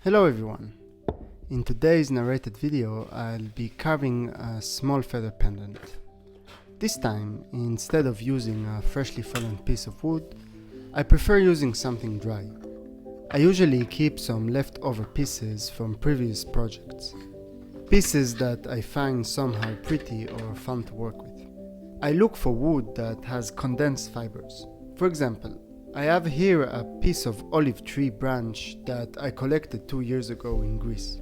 Hello everyone! In today's narrated video, I'll be carving a small feather pendant. This time, instead of using a freshly fallen piece of wood, I prefer using something dry. I usually keep some leftover pieces from previous projects. Pieces that I find somehow pretty or fun to work with. I look for wood that has condensed fibers. For example, I have here a piece of olive tree branch that I collected 2 years ago in Greece.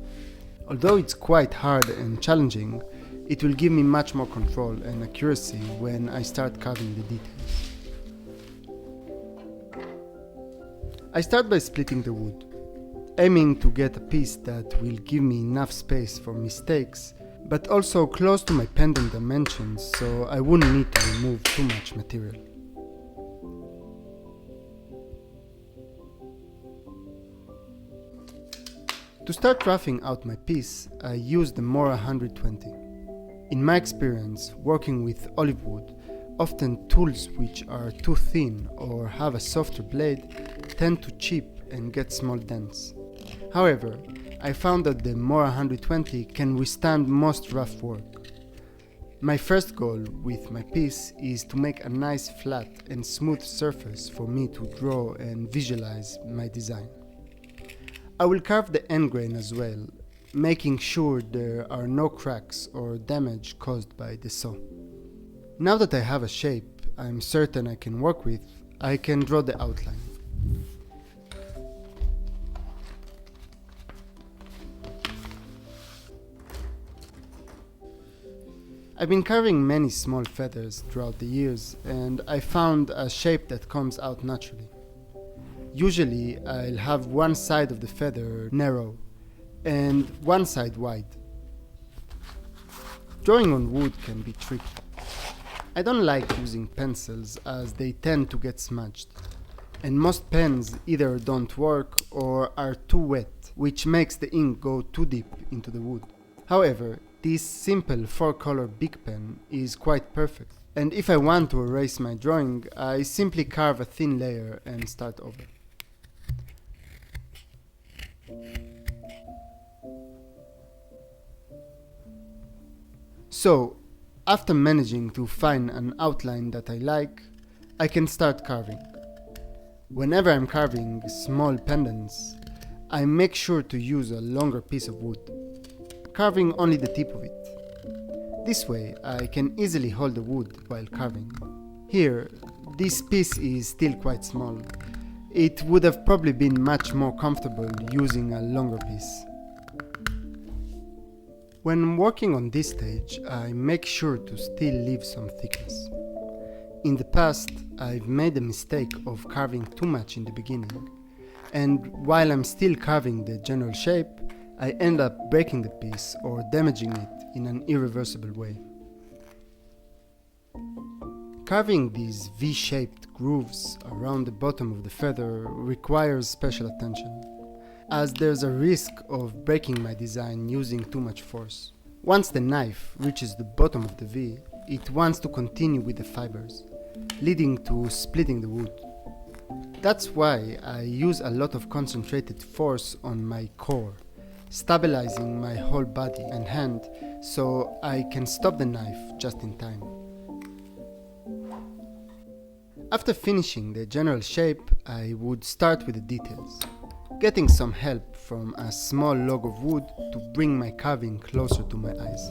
Although it's quite hard and challenging, it will give me much more control and accuracy when I start carving the details. I start by splitting the wood, aiming to get a piece that will give me enough space for mistakes, but also close to my pendant dimensions so I wouldn't need to remove too much material. To start roughing out my piece, I use the Mora 120. In my experience, working with olive wood, often tools which are too thin or have a softer blade tend to chip and get small dents. However, I found that the Mora 120 can withstand most rough work. My first goal with my piece is to make a nice flat and smooth surface for me to draw and visualize my design. I will carve the end grain as well, making sure there are no cracks or damage caused by the saw. Now that I have a shape I'm certain I can work with, I can draw the outline. I've been carving many small feathers throughout the years, and I found a shape that comes out naturally. Usually, I'll have one side of the feather narrow and one side wide. Drawing on wood can be tricky. I don't like using pencils as they tend to get smudged, and most pens either don't work or are too wet, which makes the ink go too deep into the wood. However, this simple 4-color big pen is quite perfect, and if I want to erase my drawing, I simply carve a thin layer and start over. So, after managing to find an outline that I like, I can start carving. Whenever I'm carving small pendants, I make sure to use a longer piece of wood, carving only the tip of it. This way, I can easily hold the wood while carving. Here, this piece is still quite small. It would have probably been much more comfortable using a longer piece. When working on this stage, I make sure to still leave some thickness. In the past, I've made the mistake of carving too much in the beginning, and while I'm still carving the general shape, I end up breaking the piece or damaging it in an irreversible way. Carving these V-shaped grooves around the bottom of the feather requires special attention, as there's a risk of breaking my design using too much force. Once the knife reaches the bottom of the V, it wants to continue with the fibers, leading to splitting the wood. That's why I use a lot of concentrated force on my core, stabilizing my whole body and hand so I can stop the knife just in time. After finishing the general shape, I would start with the details, getting some help from a small log of wood to bring my carving closer to my eyes.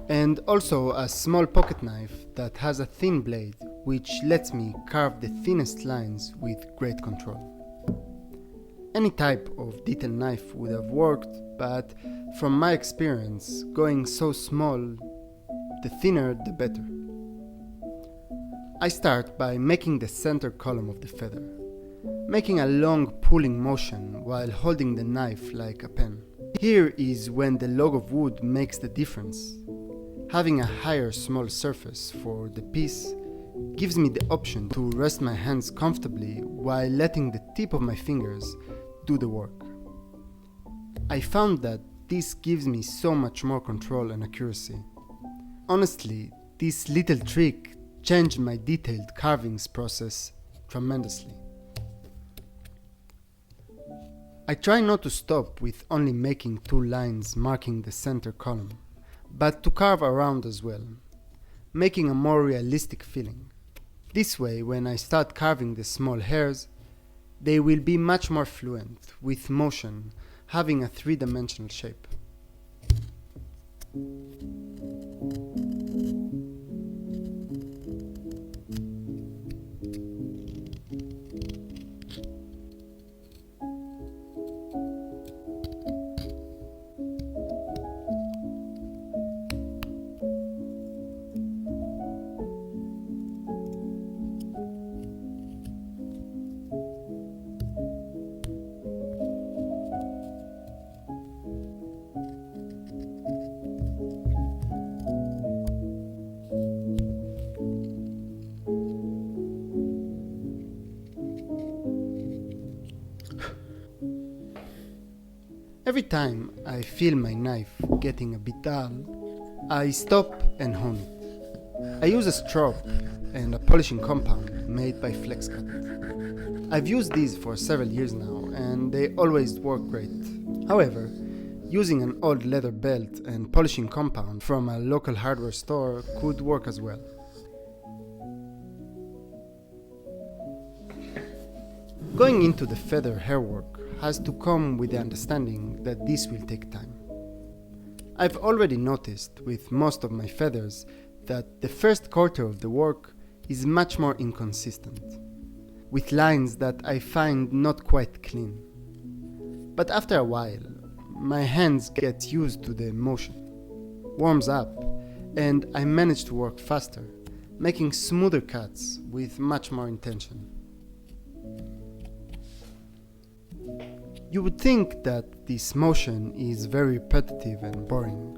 And also a small pocket knife that has a thin blade which lets me carve the thinnest lines with great control. Any type of detail knife would have worked, but from my experience, going so small, the thinner the better. I start by making the center column of the feather, making a long pulling motion while holding the knife like a pen. Here is when the log of wood makes the difference. Having a higher small surface for the piece gives me the option to rest my hands comfortably while letting the tip of my fingers do the work. I found that this gives me so much more control and accuracy. Honestly, this little trick changed my detailed carvings process tremendously. I try not to stop with only making 2 lines marking the center column, but to carve around as well, making a more realistic feeling. This way, when I start carving the small hairs, they will be much more fluent, with motion, having a 3-dimensional shape. Every time I feel my knife getting a bit dull, I stop and hone it. I use a strop and a polishing compound made by FlexCut. I've used these for several years now and they always work great. However, using an old leather belt and polishing compound from a local hardware store could work as well. Going into the feather hairwork has to come with the understanding that this will take time. I've already noticed with most of my feathers that the first quarter of the work is much more inconsistent, with lines that I find not quite clean. But after a while, my hands get used to the motion, warms up, and I manage to work faster, making smoother cuts with much more intention. You would think that this motion is very repetitive and boring,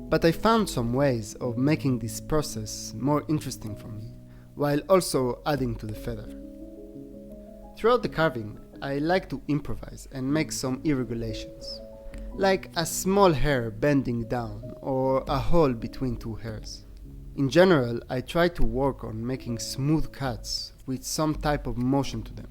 but I found some ways of making this process more interesting for me, while also adding to the feather. Throughout the carving, I like to improvise and make some irregulations, like a small hair bending down or a hole between 2 hairs. In general, I try to work on making smooth cuts with some type of motion to them.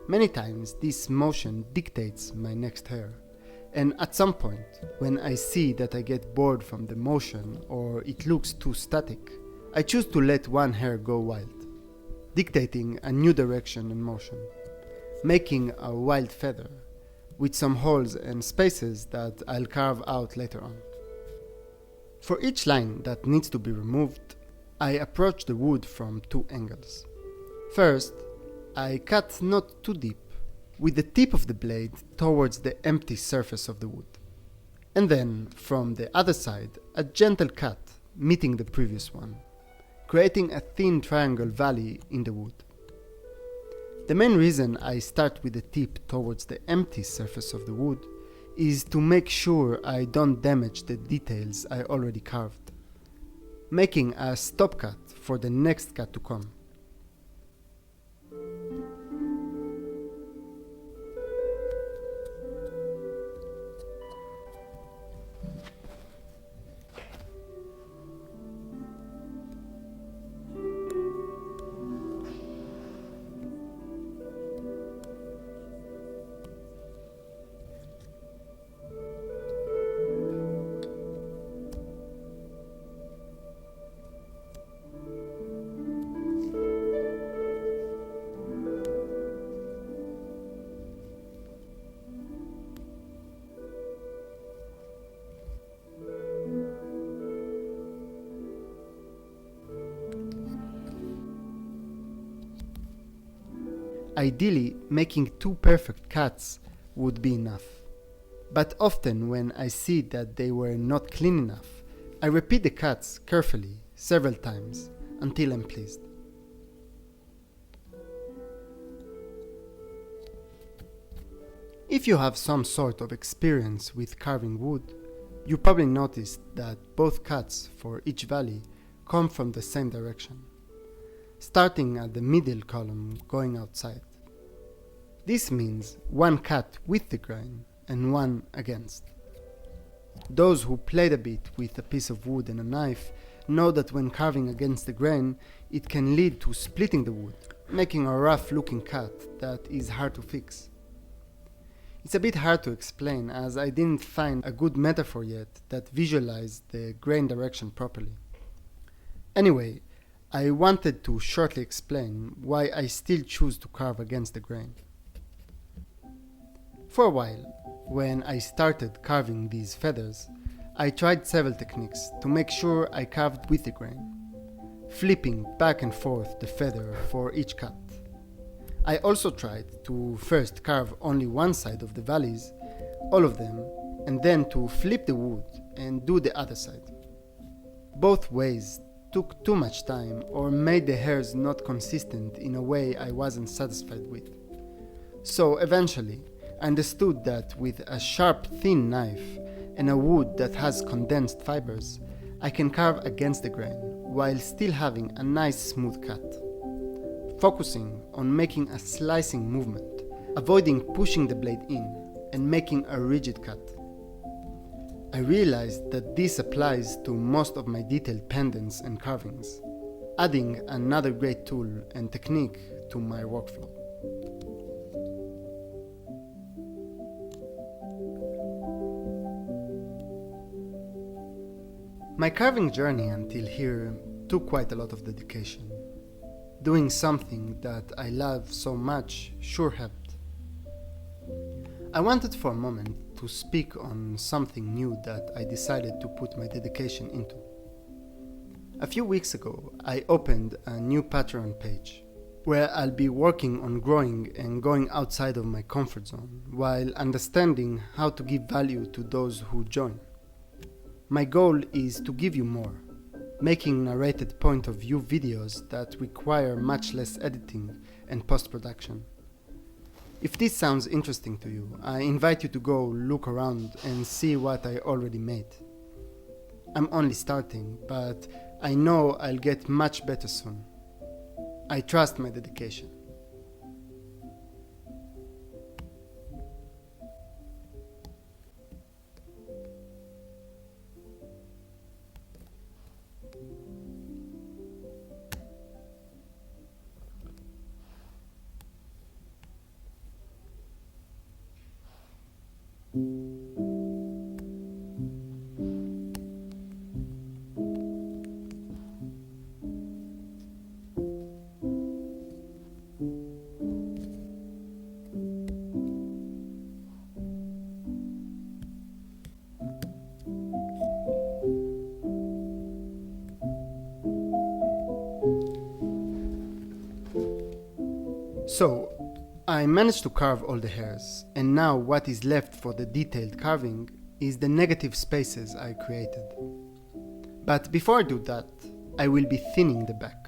Many times this motion dictates my next hair, and at some point, when I see that I get bored from the motion or it looks too static, I choose to let one hair go wild, dictating a new direction and motion, making a wild feather with some holes and spaces that I'll carve out later on. For each line that needs to be removed, I approach the wood from 2 angles. First, I cut not too deep, with the tip of the blade towards the empty surface of the wood. And then, from the other side, a gentle cut meeting the previous one, creating a thin triangle valley in the wood. The main reason I start with the tip towards the empty surface of the wood is to make sure I don't damage the details I already carved, making a stop cut for the next cut to come. Ideally, making 2 perfect cuts would be enough. But often when I see that they were not clean enough, I repeat the cuts carefully several times until I'm pleased. If you have some sort of experience with carving wood, you probably noticed that both cuts for each valley come from the same direction, starting at the middle column going outside. This means one cut with the grain and one against. Those who played a bit with a piece of wood and a knife know that when carving against the grain, it can lead to splitting the wood, making a rough looking cut that is hard to fix. It's a bit hard to explain as I didn't find a good metaphor yet that visualized the grain direction properly. Anyway, I wanted to shortly explain why I still choose to carve against the grain. For a while, when I started carving these feathers, I tried several techniques to make sure I carved with the grain, flipping back and forth the feather for each cut. I also tried to first carve only one side of the valleys, all of them, and then to flip the wood and do the other side. Both ways took too much time or made the hairs not consistent in a way I wasn't satisfied with. So eventually, I understood that with a sharp, thin knife and a wood that has condensed fibers, I can carve against the grain while still having a nice smooth cut. Focusing on making a slicing movement, avoiding pushing the blade in, and making a rigid cut. I realized that this applies to most of my detailed pendants and carvings, adding another great tool and technique to my workflow. My carving journey until here took quite a lot of dedication. Doing something that I love so much sure helped. I wanted for a moment to speak on something new that I decided to put my dedication into. A few weeks ago, I opened a new Patreon page where I'll be working on growing and going outside of my comfort zone while understanding how to give value to those who join. My goal is to give you more, making narrated point of view videos that require much less editing and post-production. If this sounds interesting to you, I invite you to go look around and see what I already made. I'm only starting, but I know I'll get much better soon. I trust my dedication. So, I managed to carve all the hairs, and now what is left for the detailed carving is the negative spaces I created. But before I do that, I will be thinning the back,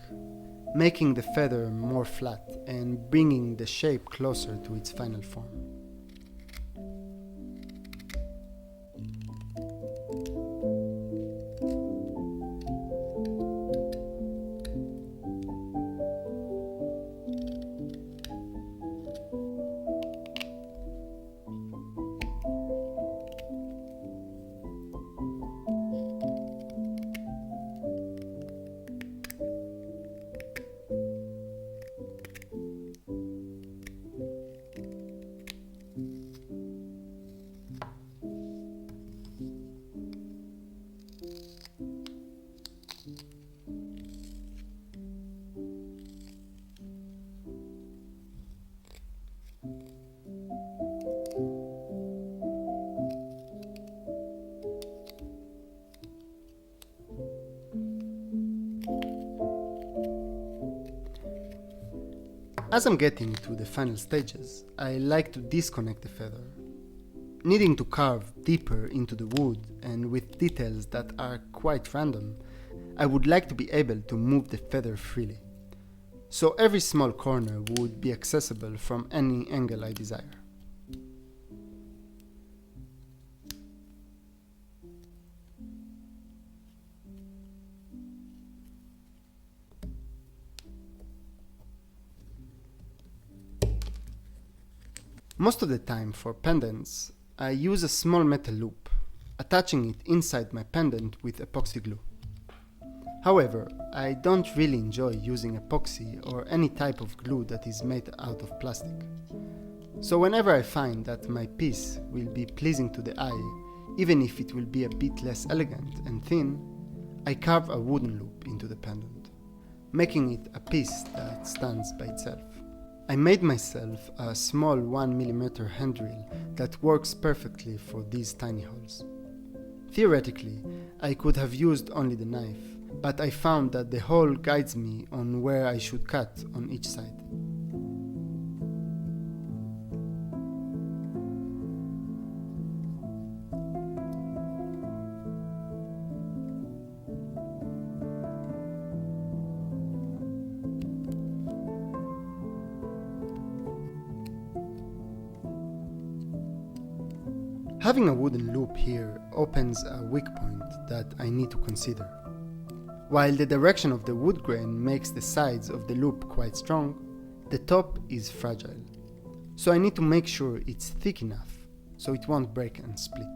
making the feather more flat and bringing the shape closer to its final form. As I'm getting to the final stages, I like to disconnect the feather. Needing to carve deeper into the wood and with details that are quite random, I would like to be able to move the feather freely. So every small corner would be accessible from any angle I desire. Most of the time for pendants, I use a small metal loop, attaching it inside my pendant with epoxy glue. However, I don't really enjoy using epoxy or any type of glue that is made out of plastic. So whenever I find that my piece will be pleasing to the eye, even if it will be a bit less elegant and thin, I carve a wooden loop into the pendant, making it a piece that stands by itself. I made myself a small 1mm hand drill that works perfectly for these tiny holes. Theoretically, I could have used only the knife, but I found that the hole guides me on where I should cut on each side. Having a wooden loop here opens a weak point that I need to consider. While the direction of the wood grain makes the sides of the loop quite strong, the top is fragile. So I need to make sure it's thick enough so it won't break and split.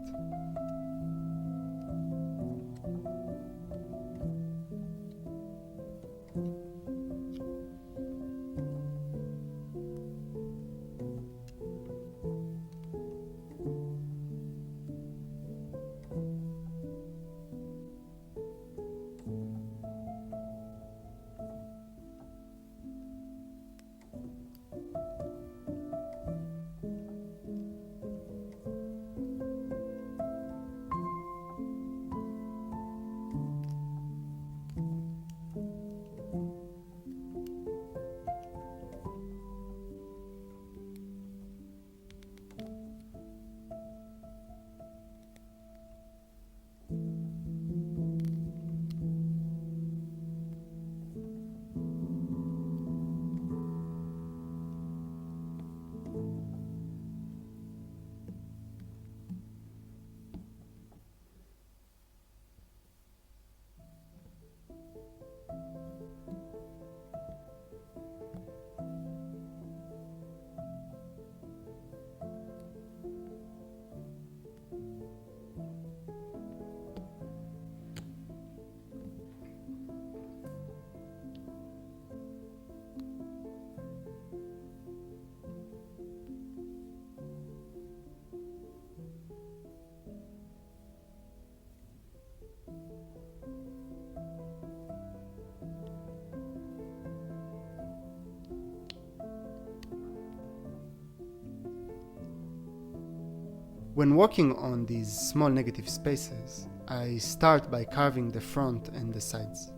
When working on these small negative spaces, I start by carving the front and the sides.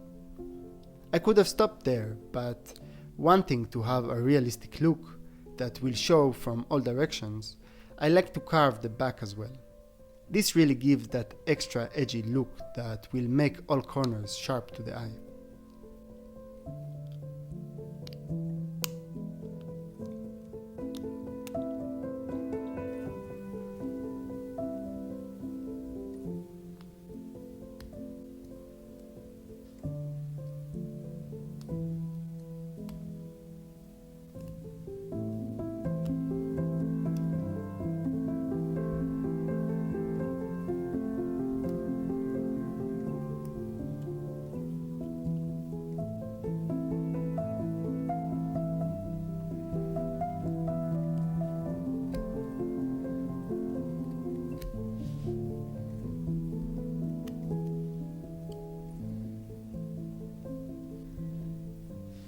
I could have stopped there, but wanting to have a realistic look that will show from all directions, I like to carve the back as well. This really gives that extra edgy look that will make all corners sharp to the eye.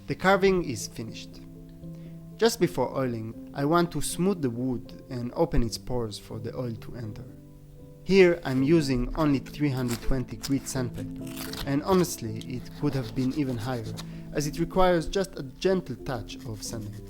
The carving is finished. Just before oiling, I want to smooth the wood and open its pores for the oil to enter. Here I'm using only 320 grit sandpaper, and honestly it could have been even higher, as it requires just a gentle touch of sanding.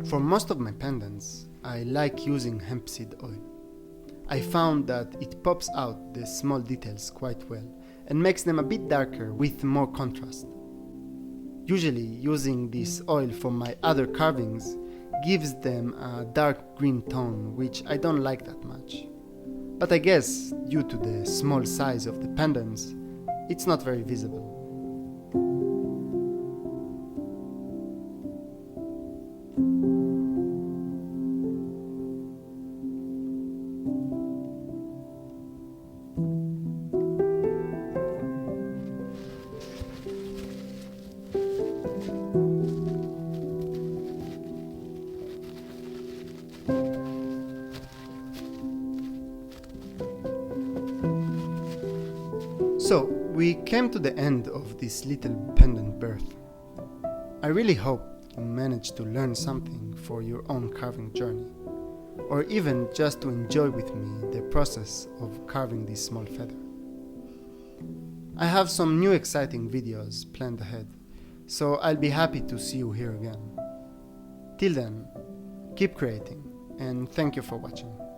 For most of my pendants, I like using hemp seed oil. I found that it pops out the small details quite well and makes them a bit darker with more contrast. Usually using this oil for my other carvings gives them a dark green tone, which I don't like that much. But I guess due to the small size of the pendants, it's not very visible. So, we came to the end of this little pendant birth. I really hope you managed to learn something for your own carving journey, or even just to enjoy with me the process of carving this small feather. I have some new exciting videos planned ahead, so I'll be happy to see you here again. Till then, keep creating, and thank you for watching.